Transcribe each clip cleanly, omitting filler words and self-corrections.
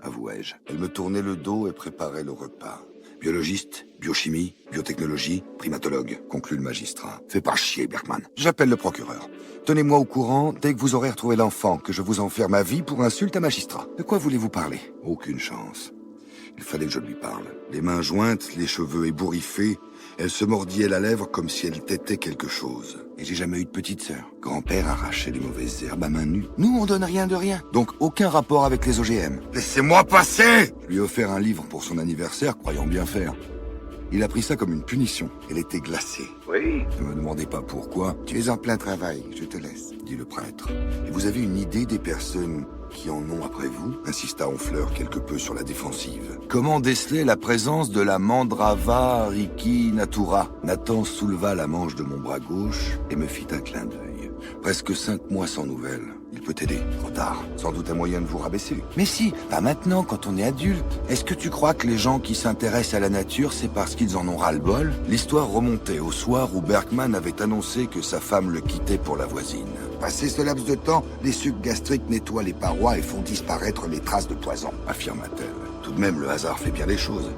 avouai-je. Elle me tournait le dos et préparait le repas. Biologiste, biochimie, biotechnologie, primatologue, conclut le magistrat. Fais pas chier, Berkman. J'appelle le procureur. Tenez-moi au courant dès que vous aurez retrouvé l'enfant, que je vous enferme à vie pour insulte à magistrat. De quoi voulez-vous parler? Aucune chance. Il fallait que je lui parle. Les mains jointes, les cheveux ébouriffés, elle se mordillait la lèvre comme si elle têtait quelque chose. Et j'ai jamais eu de petite sœur. Grand-père arrachait les mauvaises herbes à main nue. Nous, on donne rien de rien. Donc aucun rapport avec les OGM. Laissez-moi passer! Je lui ai offert un livre pour son anniversaire, croyant bien faire. Il a pris ça comme une punition. Elle était glacée. Oui. Ne me demandez pas pourquoi. Tu es en plein travail, je te laisse, dit le prêtre. Et vous avez une idée des personnes qui en ont après vous? Insista Honfleur quelque peu sur la défensive. Comment déceler la présence de la Mandrava Riki Natura? Nathan souleva la manche de mon bras gauche et me fit un clin d'œil. Presque 5 mois sans nouvelles. Il peut t'aider. Trop tard. Sans doute un moyen de vous rabaisser. Mais si, pas maintenant, quand on est adulte. Est-ce que tu crois que les gens qui s'intéressent à la nature, c'est parce qu'ils en ont ras-le-bol? L'histoire remontait au soir où Berkman avait annoncé que sa femme le quittait pour la voisine. Passé ce laps de temps, les sucs gastriques nettoient les parois et font disparaître les traces de poison, affirma-t-elle. Tout de même, le hasard fait bien les choses.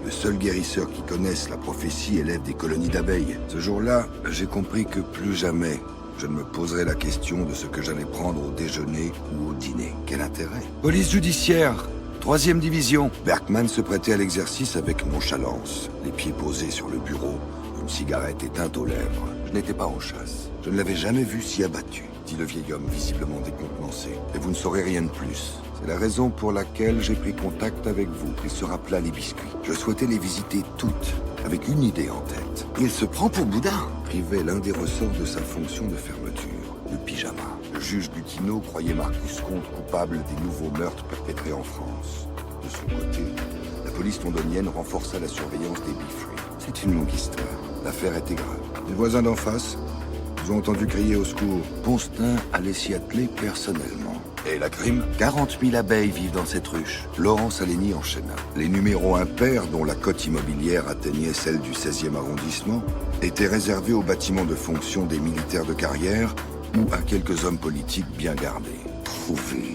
Le seul guérisseur qui connaisse la prophétie élève des colonies d'abeilles. Ce jour-là, j'ai compris que plus jamais je ne me poserai la question de ce que j'allais prendre au déjeuner ou au dîner. Quel intérêt? Police judiciaire, 3e division. Berkman se prêtait à l'exercice avec nonchalance, les pieds posés sur le bureau, une cigarette éteinte aux lèvres. Je n'étais pas en chasse. Je ne l'avais jamais vu si abattu, dit le vieil homme visiblement décontenancé. Et vous ne saurez rien de plus. C'est la raison pour laquelle j'ai pris contact avec vous. Il se rappela les biscuits. Je souhaitais les visiter toutes, avec une idée en tête. Il se prend pour Bouddha, privait l'un des ressorts de sa fonction de fermeture, le pyjama. Le juge Gutineau croyait Marcus Comte coupable des nouveaux meurtres perpétrés en France. De son côté, la police londonienne renforça la surveillance des Biffrey. C'est une longue histoire. L'affaire était grave. Les voisins d'en face, ils ont entendu crier au secours. Ponstin allait s'y atteler personnellement. Et la crime? 40 000 abeilles vivent dans cette ruche. Laurence Alény enchaîna. Les numéros impairs, dont la cote immobilière atteignait celle du 16e arrondissement, étaient réservés aux bâtiments de fonction des militaires de carrière ou à quelques hommes politiques bien gardés. Trouver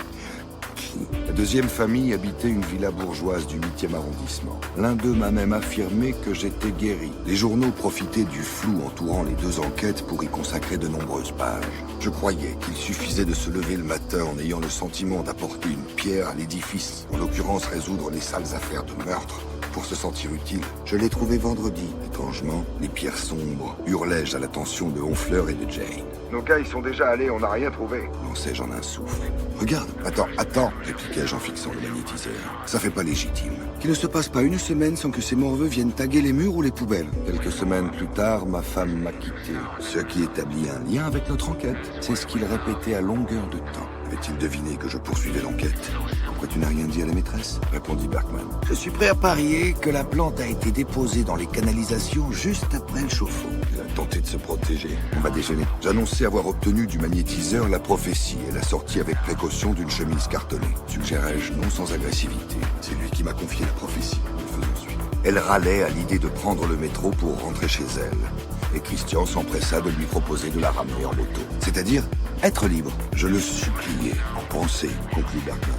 qui? La deuxième famille habitait une villa bourgeoise du 8e arrondissement. L'un d'eux m'a même affirmé que j'étais guéri. Les journaux profitaient du flou entourant les deux enquêtes pour y consacrer de nombreuses pages. Je croyais qu'il suffisait de se lever le matin en ayant le sentiment d'apporter une pierre à l'édifice, en l'occurrence résoudre les sales affaires de meurtre, pour se sentir utile. Je l'ai trouvé vendredi. Étrangement, les pierres sombres hurlai-je à l'attention de Honfleur et de Jane. Nos gars, ils sont déjà allés, on n'a rien trouvé. Lançai-je en un souffle. Regarde, attends, répliquai-je en fixant le magnétiseur. Ça fait pas légitime. Qu'il ne se passe pas une semaine sans que ces morveux viennent taguer les murs ou les poubelles. Quelques semaines plus tard, ma femme m'a quitté, ce qui établit un lien avec notre enquête. C'est ce qu'il répétait à longueur de temps. Avait-il deviné que je poursuivais l'enquête? Pourquoi tu n'as rien dit à la maîtresse? Répondit Berkman. Je suis prêt à parier que la plante a été déposée dans les canalisations juste après le chauffe-eau. Il a tenté de se protéger. On va déjeuner. J'annonçais avoir obtenu du magnétiseur la prophétie et la sortie avec précaution d'une chemise cartonnée. Suggérais-je non sans agressivité. C'est lui qui m'a confié la prophétie. Nous faisons suite. Elle râlait à l'idée de prendre le métro pour rentrer chez elle. Et Christian s'empressa de lui proposer de la ramener en moto. C'est-à-dire être libre. Je le suppliais, en pensée, conclut Berkman.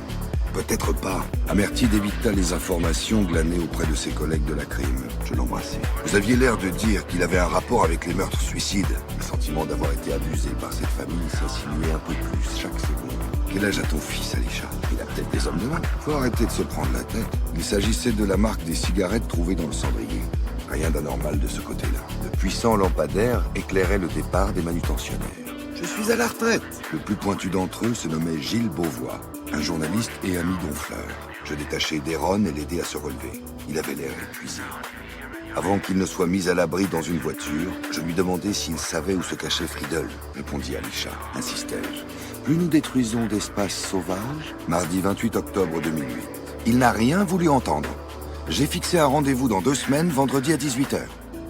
Peut-être pas. Amertide évita les informations glanées auprès de ses collègues de la crime. Je l'embrassai. Vous aviez l'air de dire qu'il avait un rapport avec les meurtres-suicides. Le sentiment d'avoir été abusé par cette famille s'insinuait un peu plus chaque seconde. Quel âge a ton fils, Alisha? Il a peut-être des hommes de main. Faut arrêter de se prendre la tête. Il s'agissait de la marque des cigarettes trouvées dans le cendrier. Rien d'anormal de ce côté-là. De puissants lampadaires éclairaient le départ des manutentionnaires. Je suis à la retraite. Le plus pointu d'entre eux se nommait Gilles Beauvois, un journaliste et ami d'Honfleur. Je détachai d'Héron et l'aidai à se relever. Il avait l'air épuisé. Avant qu'il ne soit mis à l'abri dans une voiture, je lui demandai s'il savait où se cachait Friedel, répondit Alisha. Insistai-je. Plus nous détruisons d'espaces sauvages, mardi 28 octobre 2008. Il n'a rien voulu entendre. J'ai fixé un rendez-vous dans 2 semaines, vendredi à 18h.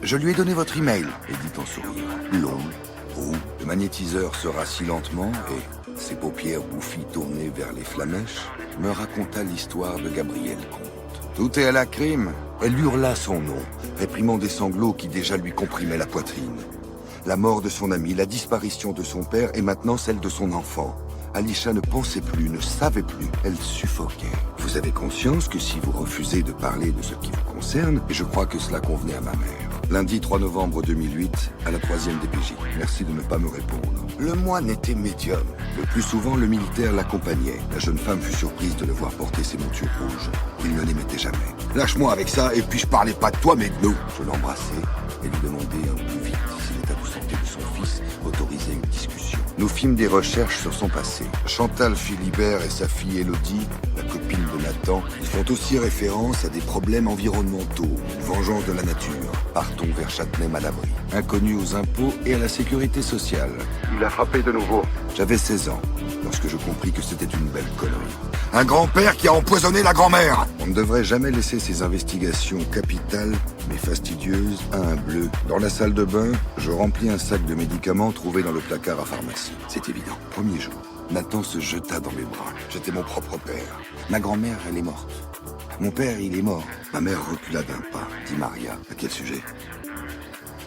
Je lui ai donné votre email, et dit en souriant. Long, roux, le magnétiseur se rassit lentement et, ses paupières bouffies tournées vers les flamèches, me raconta l'histoire de Gabriel Comte. Tout est à la crime. Elle hurla son nom, réprimant des sanglots qui déjà lui comprimaient la poitrine. La mort de son ami, la disparition de son père et maintenant celle de son enfant. Alisha ne pensait plus, ne savait plus. Elle suffoquait. Vous Vous avez conscience que si vous refusez de parler de ce qui vous concerne, et je crois que cela convenait à ma mère. Lundi 3 novembre 2008, à la 3e DPJ. Merci de ne pas me répondre. Le moine était médium. Le plus souvent, le militaire l'accompagnait. La jeune femme fut surprise de le voir porter ses montures rouges. Il ne les mettait jamais. Lâche-moi avec ça, et puis je parlais pas de toi, mais de nous. Je l'embrassai et lui demandai un peu plus vite si l'état de santé de son fils autorisait une discussion. Nous fîmes des recherches sur son passé. Chantal Philibert et sa fille Élodie, la copine de Nathan, ils font aussi référence à des problèmes environnementaux, une vengeance de la nature. Partons vers Châtenay-Malabry, inconnu aux impôts et à la sécurité sociale. Il a frappé de nouveau. J'avais 16 ans, lorsque je compris que c'était une belle connerie. Un grand-père qui a empoisonné la grand-mère. On ne devrait jamais laisser ces investigations capitales, mais fastidieuses, à un bleu. Dans la salle de bain, je remplis un sac de médicaments trouvé dans le placard à pharmacie. C'est évident. Premier jour, Nathan se jeta dans mes bras. J'étais mon propre père. Ma grand-mère, elle est morte. Mon père, il est mort. Ma mère recula d'un pas, dit Maria. À quel sujet?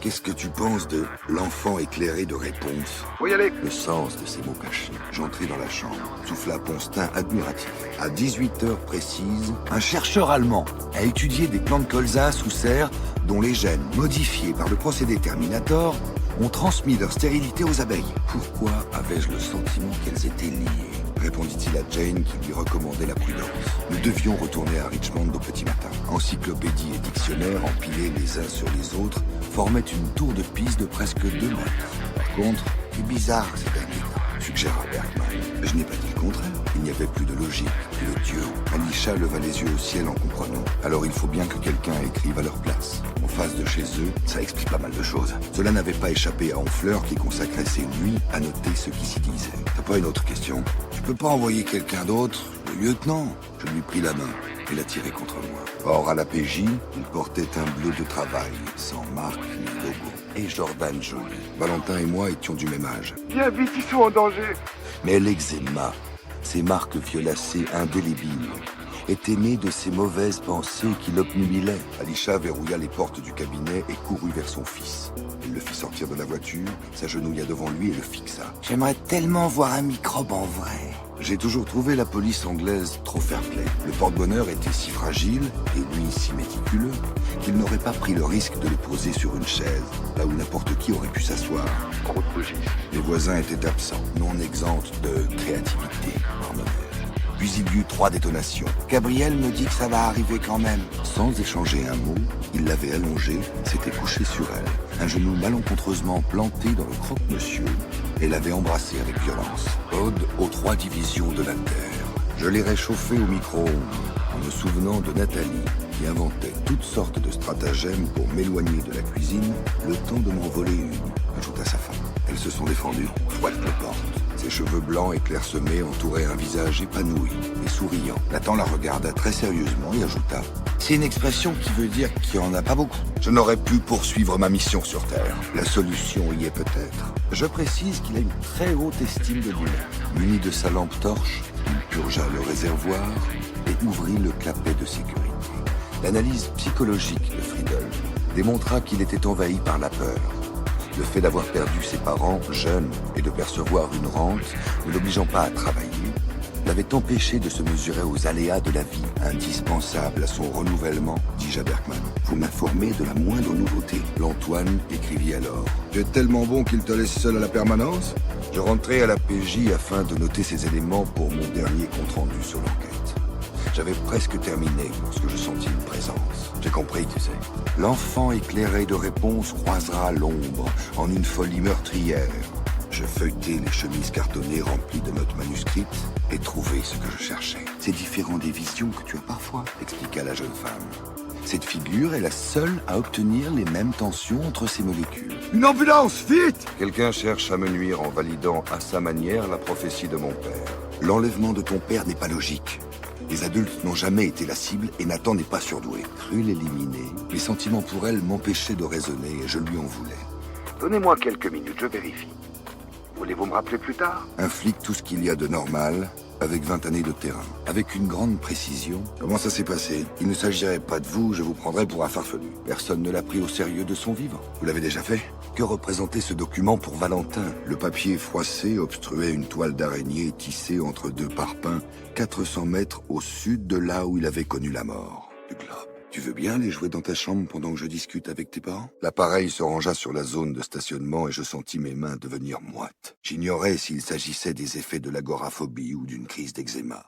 Qu'est-ce que tu penses de l'enfant éclairé de réponse? Faut y aller. Le sens de ces mots cachés. J'entrai dans la chambre, souffla Ponstin admiratif. À 18 heures précises, un chercheur allemand a étudié des plantes colza sous serre dont les gènes, modifiés par le procédé Terminator, ont transmis leur stérilité aux abeilles. Pourquoi avais-je le sentiment qu'elles étaient liées? Répondit-il à Jane qui lui recommandait la prudence. Nous devions retourner à Richmond au petit matin. Encyclopédie et dictionnaire, empilés les uns sur les autres, formaient une tour de piste de presque 2 mètres. Par contre, c'est bizarre ces derniers temps, suggéra Bergman. Je n'ai pas dit le contraire. Il n'y avait plus de logique, plus de Dieu. Alisha leva les yeux au ciel en comprenant. Alors il faut bien que quelqu'un écrive à leur place. En face de chez eux, ça explique pas mal de choses. Cela n'avait pas échappé à Honfleur qui consacrait ses nuits à noter ce qui s'y disait. T'as pas une autre question? Tu peux pas envoyer quelqu'un d'autre? Le lieutenant? Je lui pris la main et la tirai contre moi. Or, à la PJ, il portait un bleu de travail, sans marque ni logo. Et Jordan Joly. Valentin et moi étions du même âge. Viens vite, ils sont en danger. Mais l'eczéma, ces marques violacées indélébiles, était né de ces mauvaises pensées qui l'obnubilaient. Alisha verrouilla les portes du cabinet et courut vers son fils. Il le fit sortir de la voiture, s'agenouilla devant lui et le fixa. « J'aimerais tellement voir un microbe en vrai. » J'ai toujours trouvé la police anglaise trop fair-play. Le porte-bonheur était si fragile, et lui si méticuleux, qu'il n'aurait pas pris le risque de le poser sur une chaise, là où n'importe qui aurait pu s'asseoir. Trop de bougies. Les voisins étaient absents, non exempts de créativité, marmonnai-je. Puis il y eut 3 détonations. Gabriel me dit que ça va arriver quand même. Sans échanger un mot, il l'avait allongée, s'était couché sur elle, un genou malencontreusement planté dans le croque-monsieur, et l'avait embrassé avec violence. Ode aux 3 divisions de la Terre. Je l'ai réchauffé au micro-ondes, en me souvenant de Nathalie, qui inventait toutes sortes de stratagèmes pour m'éloigner de la cuisine, le temps de m'en voler une, ajouta sa femme. Elles se sont défendues, fouette le porte. Ses cheveux blancs et clairsemés entouraient un visage épanoui et souriant. Nathan la regarda très sérieusement et ajouta « C'est une expression qui veut dire qu'il n'y en a pas beaucoup. Je n'aurais pu poursuivre ma mission sur Terre. La solution y est peut-être. Je précise qu'il a une très haute estime de lui-même. Muni de sa lampe torche, il purgea le réservoir et ouvrit le clapet de sécurité. L'analyse psychologique de Friedel démontra qu'il était envahi par la peur. Le fait d'avoir perdu ses parents jeunes et de percevoir une rente, ne l'obligeant pas à travailler, l'avait empêché de se mesurer aux aléas de la vie, indispensables à son renouvellement, dis-je à Bergman. Vous m'informez de la moindre nouveauté. L'Antoine écrivit alors. Tu es tellement bon qu'il te laisse seul à la permanence? Je rentrai à la PJ afin de noter ces éléments pour mon dernier compte-rendu sur l'enquête. J'avais presque terminé lorsque je sentis une présence. J'ai compris, tu sais. L'enfant éclairé de réponse croisera l'ombre en une folie meurtrière. Je feuilletai les chemises cartonnées remplies de notes manuscrites et trouvai ce que je cherchais. C'est différent des visions que tu as parfois, expliqua la jeune femme. Cette figure est la seule à obtenir les mêmes tensions entre ces molécules. Une ambulance, vite! Quelqu'un cherche à me nuire en validant à sa manière la prophétie de mon père. L'enlèvement de ton père n'est pas logique. Les adultes n'ont jamais été la cible et Nathan n'est pas surdoué. Cru l'éliminer, les sentiments pour elle m'empêchaient de raisonner et je lui en voulais. Donnez-moi quelques minutes, je vérifie. Voulez-vous me rappeler plus tard? Un flic tout ce qu'il y a de normal avec 20 années de terrain, avec une grande précision. Comment ça s'est passé? Il ne s'agirait pas de vous, je vous prendrais pour un farfelu. Personne ne l'a pris au sérieux de son vivant. Vous l'avez déjà fait? Que représentait ce document pour Valentin? Le papier froissé obstruait une toile d'araignée tissée entre deux parpaings, 400 mètres au sud de là où il avait connu la mort. Du globe. Tu veux bien les jouer dans ta chambre pendant que je discute avec tes parents? L'appareil se rangea sur la zone de stationnement et je sentis mes mains devenir moites. J'ignorais s'il s'agissait des effets de l'agoraphobie ou d'une crise d'eczéma.